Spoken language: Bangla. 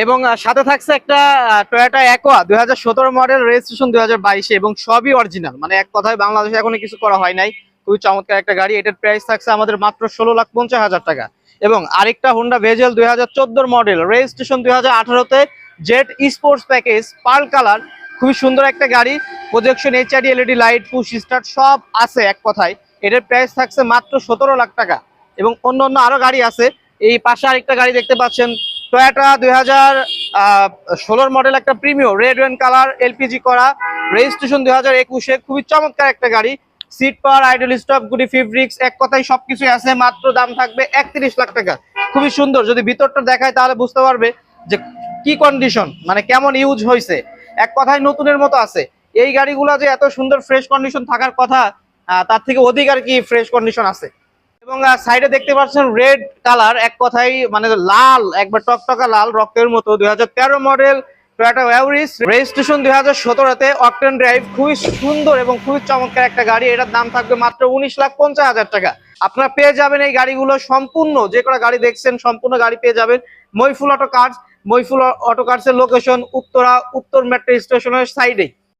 এবং সাথে থাকছে একটা টয়োটা অ্যাকোয়া 2017 মডেল, রেজিস্ট্রেশন 2022 এবং সবই অরিজিনাল, মানে এক কথায় বাংলাদেশে এখনো কিছু করা হয় নাই। খুবই চমৎকার একটা গাড়ি। এটার প্রাইস থাকছে আমাদের মাত্র 16,50,000 টাকা। এবং আরেকটা হোন্ডা ভেজেল 2014 মডেল, রেজিস্ট্রেশন 2018-তে, jet sports package, pearl colour, খুবই সুন্দর একটা গাড়ি। Projection, HID, LED light, push start সব আছে এক কথায়। এটার প্রাইস থাকছে মাত্র 17 লাখ টাকা। এবং অন্য অন্য আরো গাড়ি আছে। এই পাশে আরেকটা গাড়ি দেখতে পাচ্ছেন, টয়োটা 2016 মডেল, একটা premium red wine colour, LPG করা, রেজিস্ট্রেশন 2021-এ, খুবই চমৎকার একটা গাড়ি। Seat power, idle stop, goody fabrics, এক কথায় সবকিছু আছে। মাত্র দাম থাকবে 31 লাখ টাকা। খুবই সুন্দর, যদি ভিতরটা দেখায় তাহলে বুঝতে পারবে যে কি কন্ডিশন, মানে কেমন ইউজ হয়েছে। এক কথায় নতুনের মতো আছে। এই গাড়িগুলো যে এত সুন্দর ফ্রেশ কন্ডিশন থাকার কথা, তার থেকে অধিক আর কি ফ্রেশ কন্ডিশন আছে। এবং সাইডে দেখতে পাচ্ছেন রেড কালার, এক কথায় মানে লাল, একবার টকটকা লাল, রক্তের মতো। 2013 মডেল টয়োটা ইয়ারিস, রেজিস্ট্রেশন 2017-তে, অকটেন ড্রাইভ, খুবই সুন্দর এবং খুবই চমৎকার একটা গাড়ি। এটার দাম থাকবে মাত্র 19,50,000 টাকা। আপনারা পেয়ে যাবেন এই গাড়িগুলো সম্পূর্ণ, যে কটা গাড়ি দেখছেন সম্পূর্ণ গাড়ি পেয়ে যাবেন Moiful auto cars. Moiful auto কার্সের লোকেশন উত্তরা, উত্তর মেট্রো স্টেশনের সাইডেই।